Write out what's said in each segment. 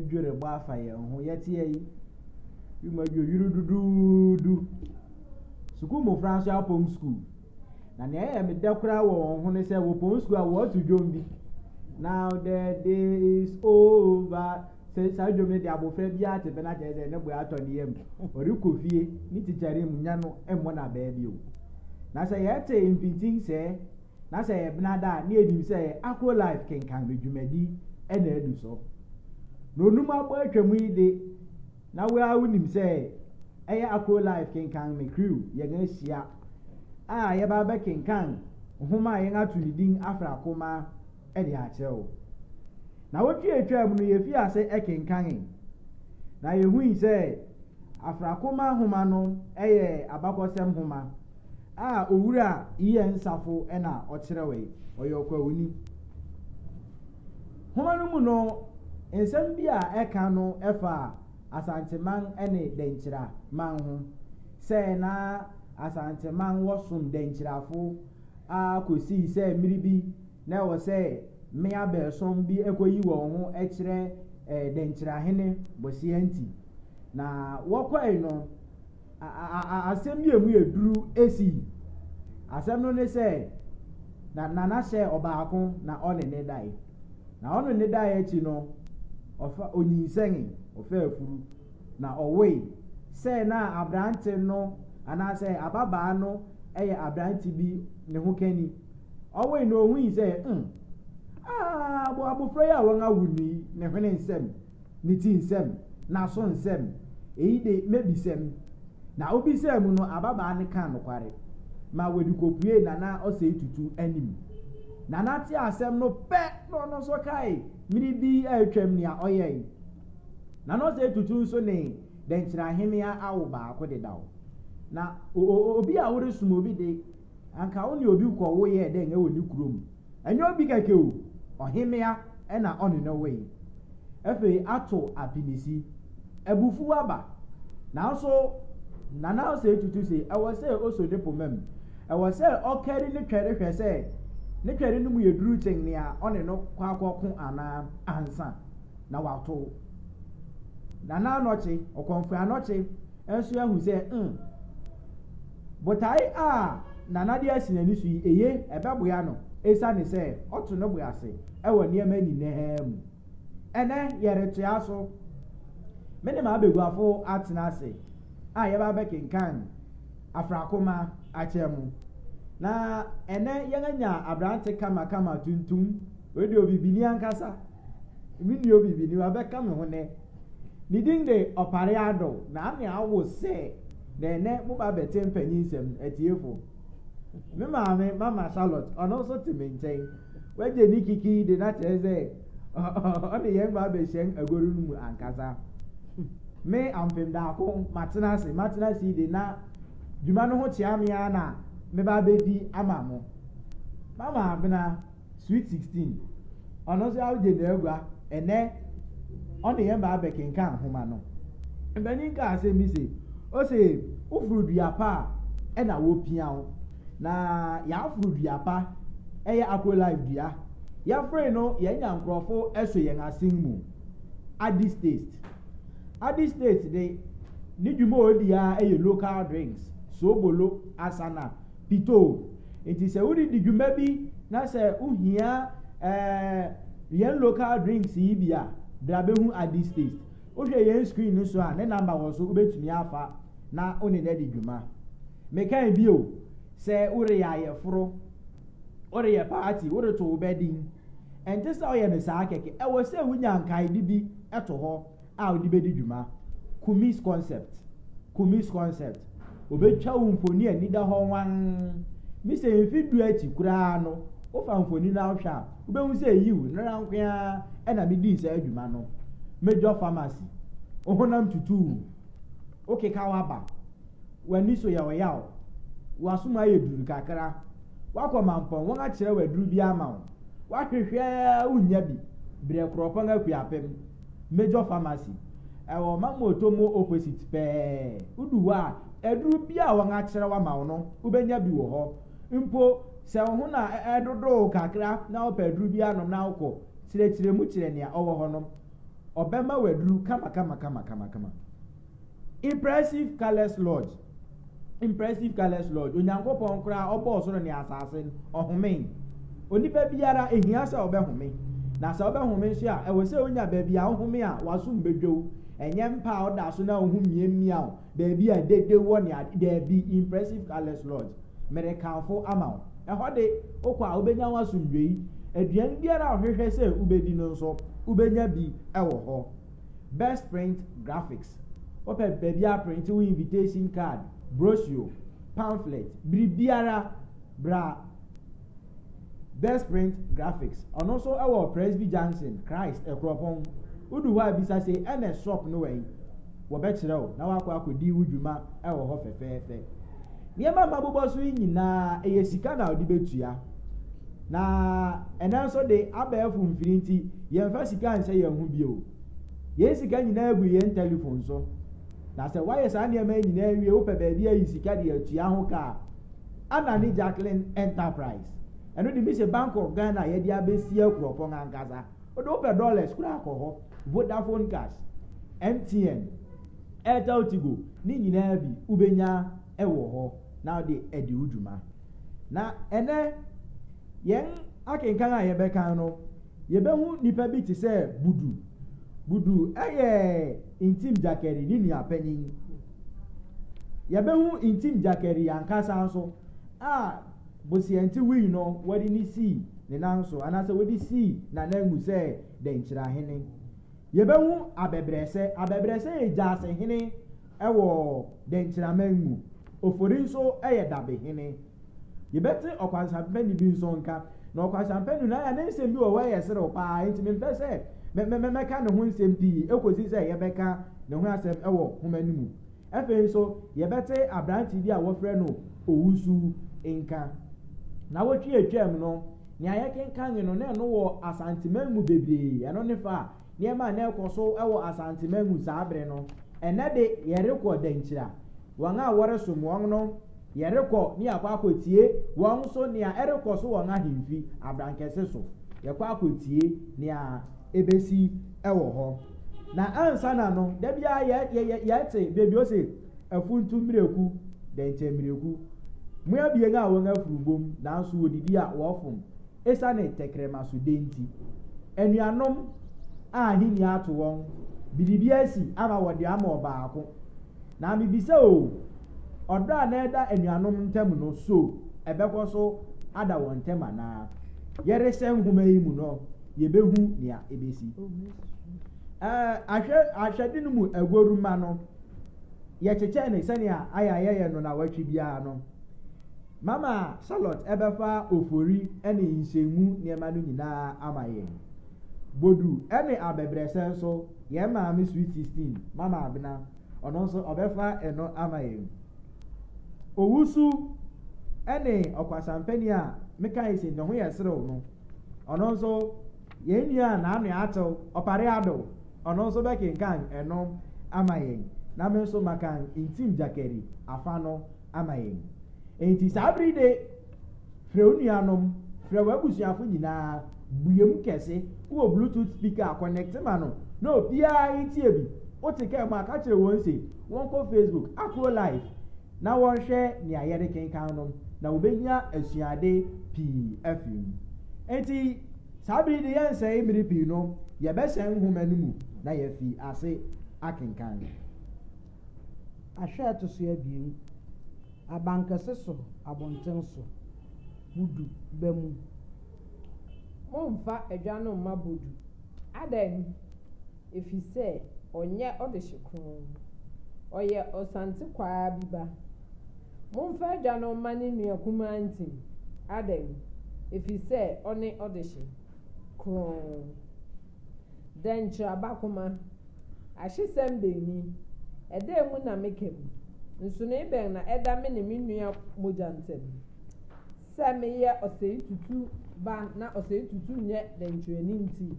Jure bafa ye ho yeti yi yuma yuru dudu school mo France apom school na ne ya me dakura wo ho ne se wo pom school a wo to jombi now the day is over say sa jombi de abofra bi ate be na je ne bo ato ne yam ori kofie ni tichare mu nya no emmo na ba bi o na say yete impinting say na say e bnada ne edim say Akro life Kenkan be dwumadi e na edu so no numa bo atwamu ide na we awunim say eye Akro life Kenkan me crew ye ga hia ye ba ba Kenkan homa ye atu ni din Afrakoma e de a kyew na wotwe atwamu no ye fi ase Kenkan na ye hu say Afrakoma homa no eye abakosem homa owura iye Safo na o kyerewe oyokwa woni homa no mu no ensem bia eka no efa asanteman ene denkyira man ho se na asanteman wosum denkyirafo kosi se miribi na wo se me abesom bi ekoyi wo ho ekire denkyira hene bosi anti na wokwai no asem bi emu eduru esi asem no ne se na se obaako na one ne dai na ono ne dai echi no ofa onyisengi ofa afuru na owe se na abrante no ana se ababa no eye abrante bi ne ho kani owe no hu se bo abofra ya won awuni ne hwene nsem ne ti nsem na so nsem eyi de mebisem na obi se mu no ababa ne kan no kware ma wedi kopue na ose tutu anim na ti asem no pe no so kai miri bi atwam ni a oyei na no se tutu so ne denkyira hemia awo ba ko de dawo na obi a wore sum obi de anka oni obi ko wo ye de nwe ni kurom enye obi kake o ohemia na oni no we efe ato apinisi ebufu aba na so na se tutu se ewo se oso de pomam ewo se okari ne twere hwe se ne twere no mu yeduru chen ne a one no kwa akoko ana ansa na wato na anoche okonfu anoche enso ahu se botai na de asinani su eye ebeboya no esa ne se oto no boase ewo niam ni nehem ene yere tiaso mene ma abegu afo atena ase ye ba be Kenkan Afrakoma achemu na ene yenganya abrante kama tuntum we de obibini ankasa mi ni obibini wa be kama ho ne ni din de opare ado na ame awo se na ene mo ba bete mpanyin sem atiefo me mama Charlotte ono so ti menchen we je ni kiki de na teze oni yen ba be shen agoru mu ankasa me ampem da ko matenasi de na djuma no ho chia me na me ba be di ama mo mama bena sweet 16 ono so awje na egwa ene oni yen ba be Kenkan homa no mbani ka ase mi se o se ufruduapa na wo pian na ya ufruduapa eye Akro live dia ya free no ye nya nkrofo eso yen asin mu Adi state de ni dwuma odia eye local drinks sobolo asana pito enti se wudi di dwuma bi na se uhia yen local drinks yi bia drabe hu Adi state o hwe yen screen no so a ne number wo so obetumi afa na oni na di dwuma me kan bi o se ure ya ye foro ore ye party ore to obedin and this all yen saa keke e wo se wunya nkai bi eto ho a odi bedi dwuma kumis concept obetwa wo mfoni ani da ho wan mi se mfidu achi kura no wo fa mfoni na hwa wo be se yiwu na rankwa e na mi di se adwuma no major pharmacy ohonam tutu oke kawaba wani so yawo wasuma yeduru kakra wakoma mpon won a kire waduru bi ama wo wahwehwe unya bi bre kropon akuapem major pharmacy ewo mamotomo opposite pe uduwa eduru bi a won a kire wa ma wo no ubenya bi wo ho mpo se wo na edodo kakra na wo peduru bi anom na wo kire mu kire ne a owo ho no obema waduru kama impressive colors lodge onyankopon kra obo so ne asase ohome onipa biara ehia se obehome na se obehome nso a ewo se onya ba bia ohome a wasum bedwo enye mpa oda so na ohum miemia o ba bia dede wo ne ade bi impressive colors lodge merekanfo ama ehode okwa obenya wasum dwei aduan biara ohwehwe se ubedi no nso ubenya bi ewo ho best print graphics open baby print we invitation card brochure pamphlet bibiara bra best print graphics and also our Presby Johnson Christ ekropon udu wa bisa say MS shop no way wo be kire o na wakọ akodi wudwuma ewo ho fefefe niema mabobo so nyina eyesika na odi betua na enanso de abafu mfirinti yemfa sika nse yehu bio yesika nyina agu yen telephone so na se why sa na ema nyina awie wo pe ba bia yisika de atua ho ka Anani Jacqueline Enterprise eno de mi se Bank of Ghana ye dia besi akropon angaza odo pe dollars kura akoho Vodafone cash MTN Airtel Tigo ni nyina bi ubenya ewo ho na de edi udwuma na ene yen akenkan a yebeka no yebehu nipa bi ti se budu intim jakeri ni nua panyin yebehu intim jakeri ankasa so bosianti wi no wadi ni si ne nanso anase wadi si na nangu se de nkyira hene yebehu abebrese ejase hene ewo de nkyira mangu ofori nso dabe hene yebete okwansampani bi nso nka na okwansampani na ya nsem bi wo yesere pa ntimi mpese meka ne ho nsem pii ekosi se yebeka ne ho asem ewo homanimu efe nso yebete abranti bi a wofre no owusu nka na wotwe atwam no nya ye kenkan no na no wo asantemanmu bebre eno ne fa niema na ekoso ewo asantemanmu saabre no ene de ye record nkyira wanga wore somwon no ye record ni akwakotie won so ne a erecord so won ahemfi abrankese so ye kwakotie ne a ebesi ewo ho na ansa na no da bia ye te bebi o se afuntu mreku denche mreku mua bie nga won afurubom na nso odidi a wofum esa ne tekrema so denti enuanom a hini ato won bidibi asi ama wode ama obaako na mebisa o odo a na eda enuanom ntam no so ebekọ so ada won ntam na yere sen huma yi mu no yebehu nia ebesi ahwedi no mu agoruma no ye cheche ne sania ayaye no na watwi bia no Mama Charlotte ebefa ofori ene nhyemu niema no nyina amaye bodu ene abebrese so ye maami sweet 16 mama abina ono so obefa eno amaye owusu ene okwasampani a meka ise ne ho yesere no ono so ye nua na anu ato opare ado ono so be Kenkan eno amaye na me so makan intim jakeri afano amaye enti sabride freunuanom frewabusuafo nyina buyem kese wo bluetooth speaker connect mano no bia itie bi o te ke ma ka kire won se won ko Facebook Akro live na won hwe ni ayere Kenkan no na obenya asuade pi afim enti sabride yen se imiri pi no ye be sen humanumu na ye fi ase akenkan ahwe to so abien abankase so abonten so budu bemu momfa adwano mma bodu adan efi sɛ onye ɔde hyekron ɔyɛ ɔsante kwaa bi ba momfa adwano mma ne nua kumaa ntim adan efi sɛ ɔne ɔde hyekron dɛnkyerɛ abakoma ahyesɛm bɛnni ɛda mu na mekam nso ne bɛn na ɛda me ne me nua mogya ntam sɛ meyɛ ɔsɛe tutu ba na ɔsɛe tutu nyɛ dɛnkyerɛni nti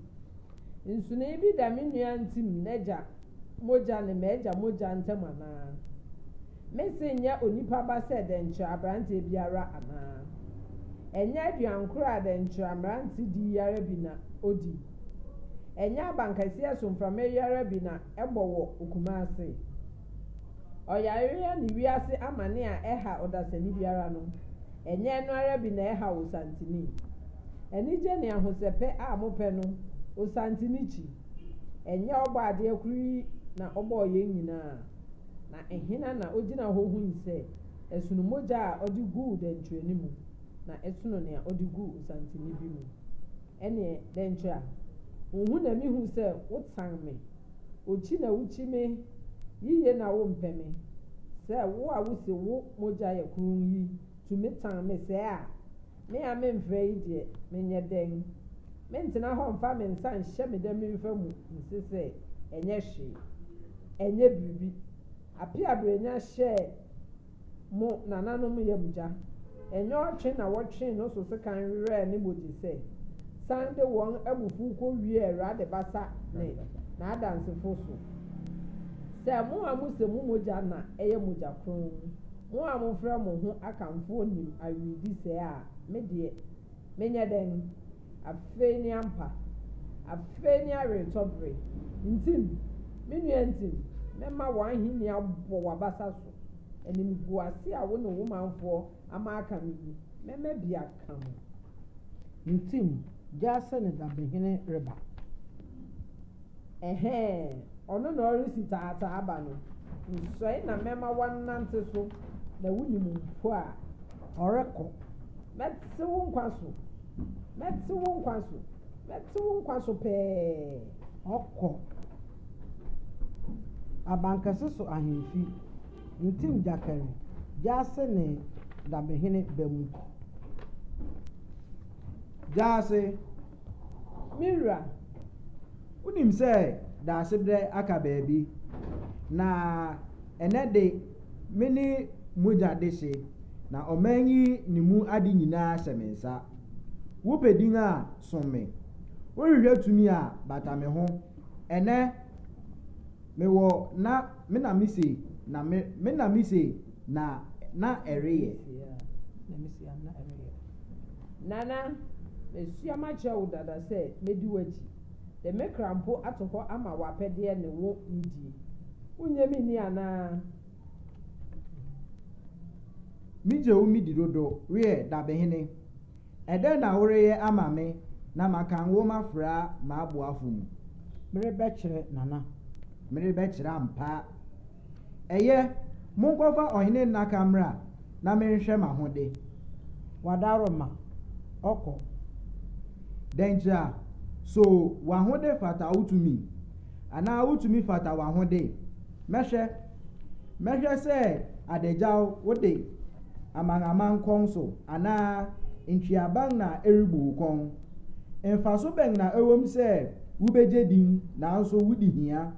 nso ne bi da me nua ntim n'agya mogya ne m'agya mogya ntam anaa mese nyɛ onipa ba sɛ dɛnkyerɛ aberanteɛ biara anaa ɛnyɛ aduankoro a dɛnkyerɛ aberante di yara bi na odi ɛnyɛ abankɛseɛ so mframa yara bi na ɛbɔ wɔ okuma ase ɔyareɛ ne wiase amane a ɛha ɔdasani biara no ɛnyɛ no ara bi na ɛha osantini anigye ne ahosɛpɛ a mopɛ no osantini kyi ɛnyɛ ɔbɔ adeɛ koro yi na ɔbɔ yɛn nyinaa na ɛhena na ogyina hɔ hu sɛ ɛsono mogya a ɔde gu dɛnkyerɛni mu na ɛsono nea ɔde gu osantini bi mu ɛneɛ dɛnkyerɛ ohu na mihu sɛ wotan me okyi na wukyi me yiye na wo mpɛ me sɛ wo a wose wo mogya yɛ kron yi tumi tan me sɛ a me a memfrɛ yi deɛ menyɛ dɛn mentena hɔ mfa me nsa nhyɛ me dɛ memfa mu nse sɛ ɛnyɛ hwee ɛnyɛ biribi ape abrɛnya hyɛ mo nananom yɛ mugya ɛnyɛ ɔtwe na wɔtwe no so sekan werɛ ne mogye sɛ sande wɔn abufu kɔ wie ɛwurade basa ne n'adansefo so sɛ mo a mo sɛ mo mogya na ɛyɛ mogya kron mo a mo frɛ mo ho akamfo nim awidi sɛ a me deɛ menyɛ dɛn afei ne ampa afei ne aretɔbere ntim me nua ntim mɛma wɔn ahenni abɔ w'abasa so animguase a wo ne wo manfoɔ ama aka me yi mɛmɛ bi aka mo ntim gyase ne dabehene reba ɔno na ɔresi taataa aba no nsɔe na mɛma wɔnante so na wonim mpo a ɔrekɔ mɛte wo nkwa so mɛte wo nkwa so mɛte wo nkwa so pɛɛ ɔkɔ abankɛse so ahemfi ntim gyakari gyase ne dabehene bamu gyase mira wonim sɛ daase berɛ aka baabi na ɛnɛ de me ne mogya de hye na ɔman yi ne mu ade nyinaa hyɛ me nsa wopɛ din a som me wohwehwɛ tumi a bata me ho ɛnɛ mewɔ na mena mese na mena mese na ɛreyɛ nana mesua makyerɛ wo dada sɛ medi w'akyi de me krampo ato hɔ ama w'apɛdeɛ ne wo nidie wonyɛ me ni anaa megye wo medi dodo reɛ dabehene ɛdɛn na woreyɛ ama me na maka wo mafra maaboafo mu merebɛkyerɛ nana merebɛkyerɛ ampa ɛyɛ monkɔfa ɔhene nnaka mmra na menhwɛ m'ahode wadaroma ɔkɔ dɛnkyerɛ so w'ahode fata wotumi anaa wotumi fata w'ahode mɛhwɛ sɛ adagyaw wode amanaman kɔn so anaa ntweaban na ɛrebu kɔn mfaso bɛn na ɛwɔm sɛ wobɛgye din nanso wodi hia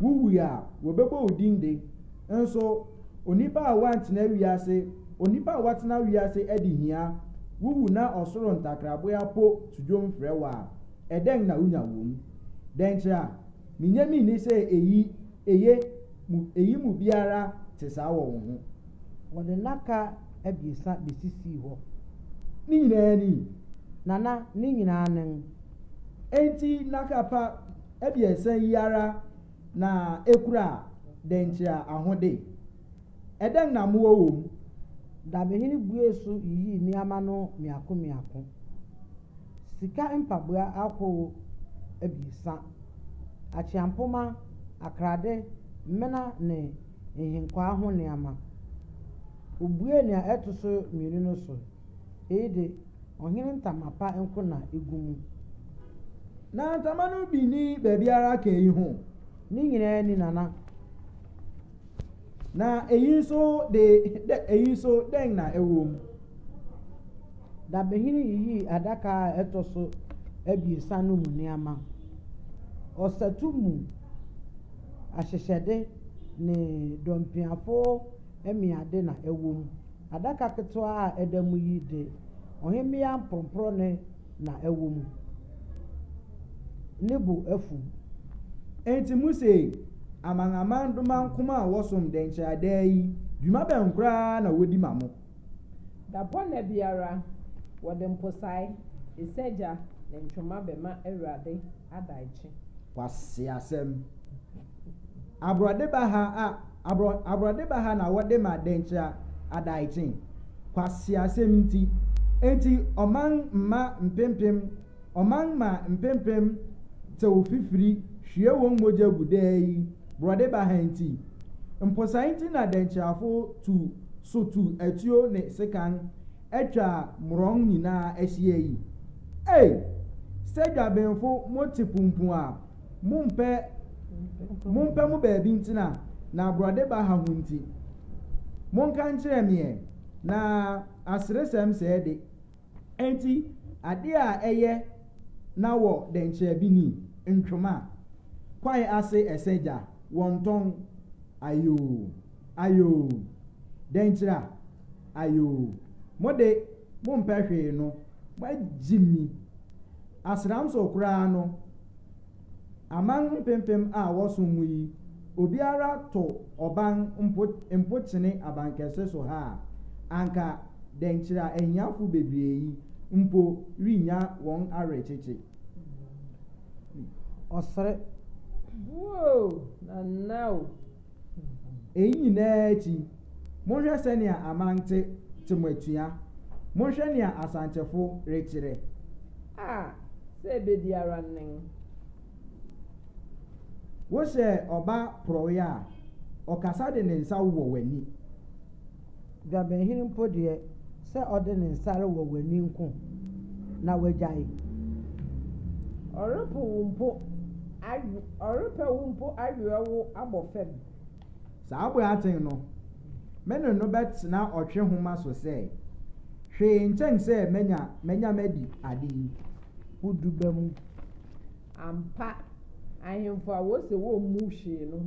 wuwu a wɔbɛbɔ wo din de nso onipa a watena wiase adi hia wuwu na ɔsoro ntakraboa po tudwom frɛ wɔ a ɛdɛn na wonya wom dɛnkyerɛ a menyɛ ni sɛ eyi mu biara te saa wɔ wo ho wɔde naka abiesa besisii hɔ ne nyinaa ni nana ne nyinaa nen enti naka pa abiesa yi ara na ekura dɛnkyerɛ ahode ɛdɛn na mowɔ wɔ mu dabehene bue so yiyi nneɛma no miako sika mpaboa ahorow abiesa akyeampoma akrade mmena ne nhenkwaa ho nneɛma obue nea ɛto so mmienu no so eyi de ɔhene ntamapa nko na egu mu na ntama no bi ni baabi ara ka eyi ho ne nyinaa ni nana na eyi so den na ɛwɔ mu dabehene yiyi adaka a ɛtɔ so abiesa no mu nneɛma ɔsatu mu ahyehyɛde ne dɔmpiafo emiade na ɛwɔ mu adaka ketewa a ɛda mu yi de ɔhemmea mporɔmporɔ ne na ɛwɔ mu ne bo afu enti muse amangaman doma nkoma a wɔsom dɛnkyerɛdaa yi dwuma bɛn koraa na wɔdi ma mo dapɔ na biara wɔde mposae esagya ne ntwoma bɛma awurade adaekye kwasi asɛm aborɔde ba ha na wɔde ma dɛnkyerɛ adaekye kwasi asɛm enti ɔman ma mpempem tew fifiri hwie wɔn mogya gudaa yi borɔde ba ha nti mposae nti na dɛnkyerɛfo tu atuo ne sekan atwa mmorɔn nyinaa ahyia yi sɛ dwabenfo mote pumpum a mompɛ mo baabi ntina na borɔde ba ha ho nti monka nkyerɛ meɛ na aseresɛm sɛɛ de enti adeɛ a ɛyɛ na wɔ dɛnkyerɛ bi ni ntwoma kwae ase ɛsɛgya wɔntɔn ayo dɛnkyerɛ ayo mode mompɛ hwee no magyi mi asram so koraa no aman mpempem a wɔsom mu yi obiara to ɔban mpokyene abankɛse so ha anka dɛnkyerɛ ahiafo bebree yi mpo rinya wɔn awerɛkyekye ɔsere nanao eyi nyinaa akyi monhwɛ sɛnea aman te mo atua monhwɛ nea asankyɛfo rekyerɛ sɛ ebedi ara nen wohyɛ ɔba porɔwe a ɔkasa de ne nsa wɔ w'ani dwabɛnhene mpo deɛ sɛ ɔde ne nsa wɔ w'ani nko na wagyae ɔrepɛ wo mpo awerɛ wo abɔ fam saa abɔ aten no mene no bɛtena ɔtwe homa so sɛ hwee nkyɛn sɛ manya madi ade yi wodu ba mu ampa ahemfo a wɔsɛ wɔmmu hwee no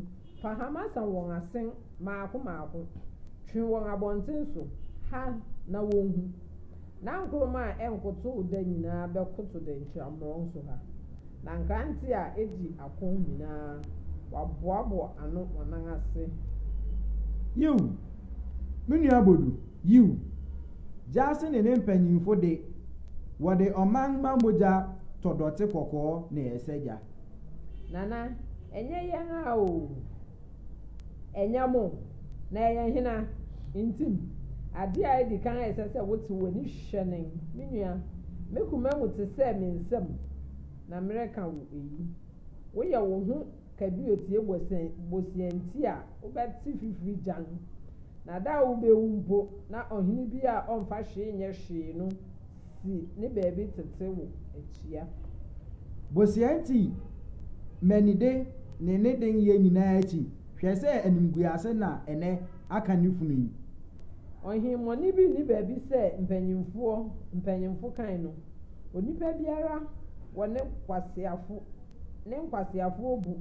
fahama sa wɔn asen maako twe wɔn abɔnten so ha na wɔnhu na nkroma a ɛnkoto da nyinaa bɛkoto dɛnkyerɛmmorɔn so ha na nkrante a ɛdi akɔn nyinaa waboaboa ano wɔnan ase yiw me nua bodu yiw gyaase ne mpanyimfo de wɔde ɔman ma mogya tɔdɔte kɔkɔɔ ne ɛsɛgya nana ɛnyɛ yɛn a o ɛnyɛ mo na ɛyɛ hena ntim adeɛ a ɛdi kan a ɛsɛ sɛ wote w'ani hwɛ ne me nua me kuma mu te sɛ me nsam na mmerɛka wo eyi woyɛ wo ho kabi otie bosianti a wobɛte fifiri gyan na da wo bɛwu mpo na ɔhene bi a ɔmfa hwee nyɛ hwee no si ne baabi tete wo akyia bosianti manide ne den yɛ nyinaa akyi hwɛ sɛ animguase na ɛnɛ aka ne funu yi ɔhemmɔne bi ni baabi sɛ mpanyimfo kan no onipa biara wɔ ne nkwasiafo bu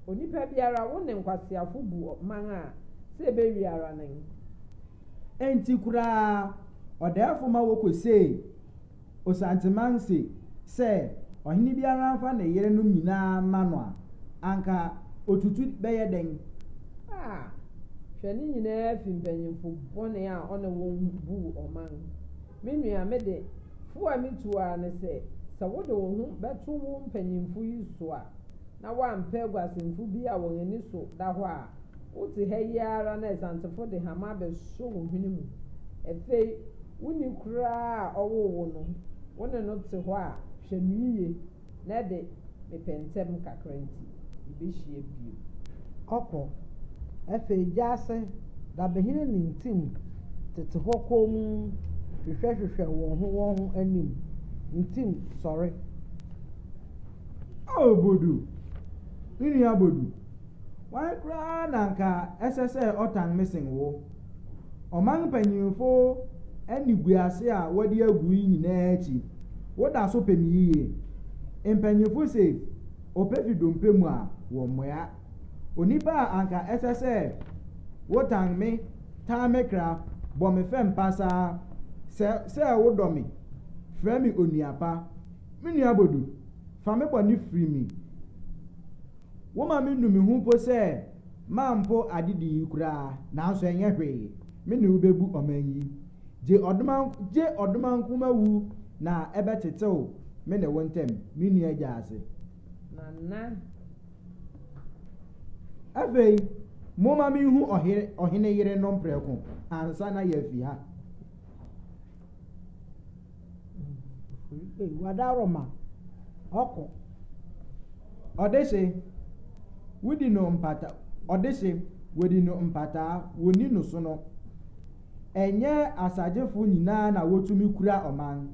onipa biara wo ne nkwasiafo bu man a sɛ ɛbɛwi ara ne enti koraa ɔdaɛfo ma wɔkɔsee osanteman sɛ ɔhene biara mfa ne yerenom nyinaa ma no a anka otutu bɛyɛ den hwɛ ne nyinaa fi mpanyimfo bɔne a ɔne wɔn bu ɔman me nua me de fo a metu a ne sɛ wode wo ho bɛto wo mpanyimfo yi so a na woampɛ aguasɛmfo bi a wɔn ani so da hɔ a wote ha yi ara na ɛsantefo de hama bɛso wo hwene mu afei woni koraa a ɔwoo no wo ne no te hɔ a hwɛ no yie na de mepɛntɛm kakra nti yɛbɛhyia bio ɔkɔ afei gyaase dabehene ne ntim tete hɔ kɔm hwehwɛ wɔn ho anim ntim sɔre. Bodu nua bodu wan koraa na nka ɛsɛ sɛ ɔtan mesen wo ɔman mpanyinfo ɛne guase a wɔde agu yi nyinaa akyi woda so pɛ yie mpanyinfo se ɔpɛ fi dompe mu a wɔ mmoa onipa a anka ɛsɛ sɛ wotan me tan me kra bɔ me fɛm pasaa sɛ wodɔ me frɛ me onuapa me nua bodu fa me bɔ ne firi mi woma me nu me ho po sɛ mampo adedi yi koraa nanso ɛnyɛ hwee me ne wobɛbu ɔman yi gye ɔdoma nkoma wu na ɛbɛtetew me ne wo ntɛm me nua gya ase nana afei moma me hu ɔhene yere no mprɛko ansa na yɛafi ha wadaroma ɔkɔ ɔdehye wodi no mpataa woni no so no ɛnyɛ asagyefo nyinaa na wotumi kura ɔman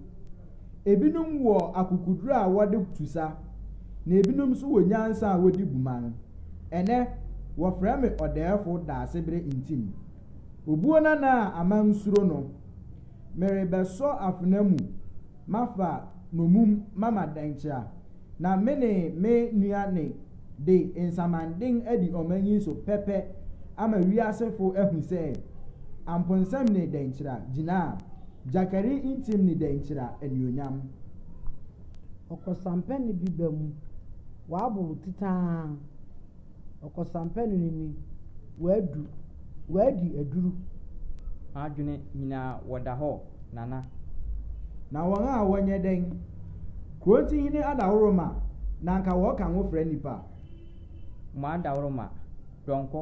ebinom wɔ akukuduro a wɔde tusa na ebinom nso wɔ nyansa a wɔde buman ɛnɛ wɔfrɛ me ɔdɛɛfo daasebere ntim obuo nana a aman suro no merebɛsɔ afena mu mafa nomum mama dankyia na me nua ne de nsamanden adi ɔman yi so pɛpɛ ama wiasefo ahu sɛ amponsam ne dankyira gyina jakari ntim ne dankyira anuonyam ɔkɔsampɛne bi ba mu waaboro titaa ɔkɔsampɛne no ni waadi aduru adwene nyinaa wɔda hɔ nana na wɔn a wɔnyɛ dɛn kurontihene adaworoma na nka wɔka ho frɛ nipa mo adaworoma dɔnkɔ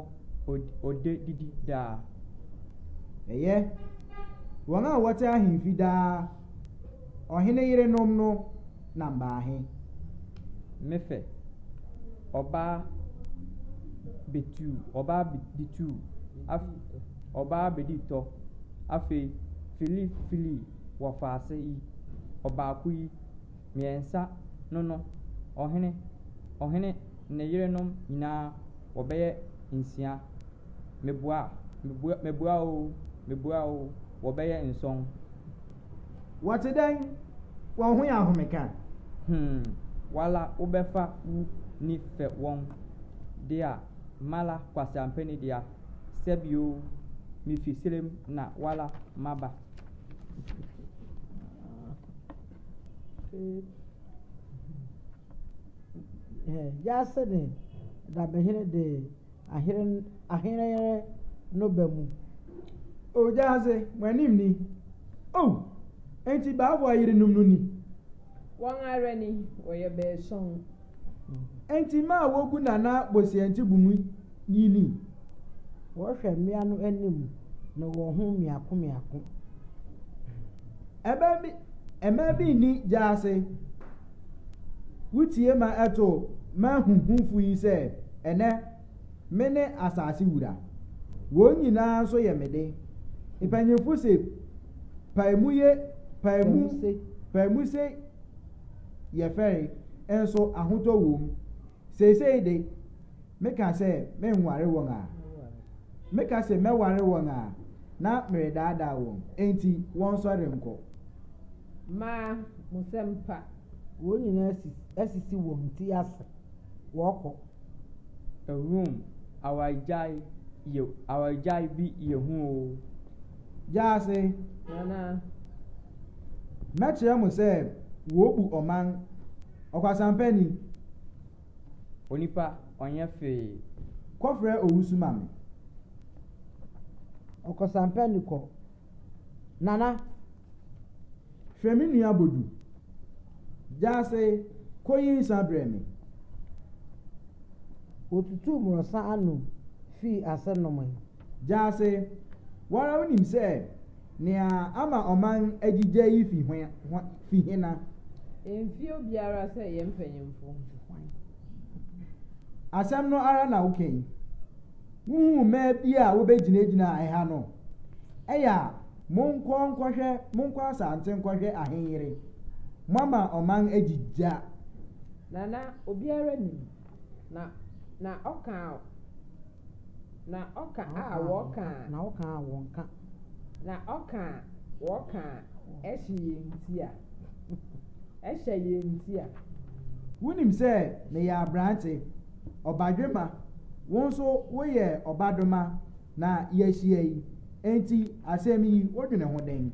ode didi daa ɛyɛ wɔn a wɔte ahemfi daa ɔhene yerenom no na mbaahe mefɛ ɔbaa bedi tɔ afei fili wɔfaase yi ɔbaako yi mmiɛnsa no ɔhene ne yerenom nyinaa wɔbɛyɛ nsia meboa o wɔbɛyɛ nson wɔte dɛn wɔn ho yɛ ahomeka wala wobɛfa wu ni fɛ wɔn de a mala kwasampɛni dea sɛbio mifi serem na wala maba yaase de dabɛhene de ahene no ba mu ogyaase mo anim ni enti baafo ayerenom no ni wɔn ara ni wɔyɛ bɛɛsɔn enti ma a wogu nana bosianti bu mu ni wɔhwɛ mmea no anim na wɔn ho mmiako ɛmɛ bi ni gyaase wotie ma ɛto ma huhumfo yi sɛ ɛnɛ me ne asase wura wɔn nyinaa nso yɛ mede mpanyinfo se paimu se yɛ fɛre nso ahotɔ wɔ mu seesei de meka sɛ menware wɔn a meka sɛ mɛware wɔn a na meredaadaa wɔn enti wɔn sɔre nkɔ maa musɛmpa wɔn nyinaa asisi wɔn ti ase wɔkɔ room awagyae bi yɛ hu o gyaase nana mɛkyerɛ mo sɛ wɔbu ɔman ɔkwasampani onipa ɔnyɛ fee kɔfrɛ owusu ma me ɔkɔsampɛni kɔ nana hwɛ me nua bodu gyaase kɔyi nsa brɛ me otutu mmorɔsa ano fii ase nom gyaase wɔra wonim sɛ nea ama ɔman agyigya yi fi hena mfie obiara sɛ yɛ mpanyimfo asɛm no ara na wokan wohu mmaa bi a wobɛgyinagyina ɛha no ɛyɛ a monkɔ asante nkɔhwɛ ahenyere mama ɔman agyigya nana obiara nim na ɔka a wɔka ɛhyɛ yɛn nti a wonim sɛ meyɛ aberante ɔbadwema wo nso woyɛ ɔbadoma na yɛahyia yi enti asɛm yi wodwene ho den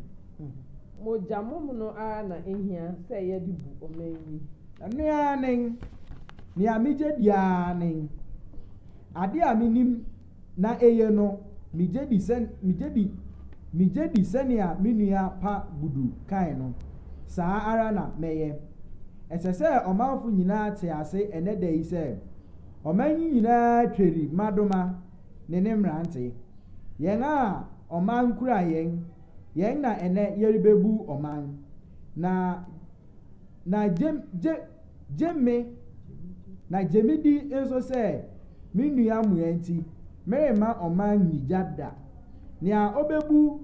mogya mom no ara na ehia sɛ yɛde bu ɔman yi ɛno ara ne nea megye diaa ne ade a menim na ɛyɛ no megye di sɛnea me nua pa budu kae no saa ara na mɛyɛ ɛsɛ sɛ ɔmanfo nyinaa te ase ɛnɛ da yi sɛ ɔman yi nyinaa tweri madoma ne mmerante yɛn a ɔman kura yɛn na ɛnɛ yɛrebɛbu ɔman na gyemidi nso sɛ me nua mmoa nti meremma ɔman nyigya da nea ɔbɛhu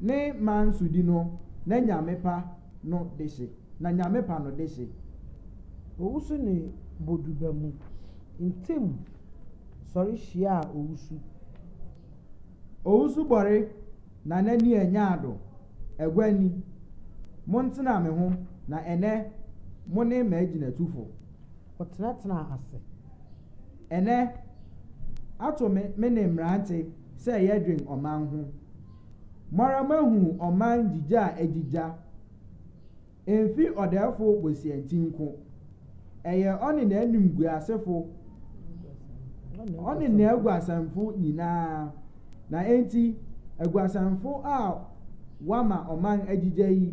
ne man sodi no na nyame pa no de hye owusu ne boduba mu ntem sɔre hyia a owusu bɔre na n'ani ɛnyaado ɛgwani montena me ho na ɛnɛ mo ne m'agyinatufo ɔtenatena ase ɛnɛ ato me ne mmerante sɛ yɛdwen ɔman ho mara mahu ɔman gyigya a agyigya ɛmfi ɔdaɛfo bosiantinko ɛyɛ ɔne n'animguasefo ɔne n'aguasamfo nyinaa na enti aguasamfo a wama ɔman agyigya yi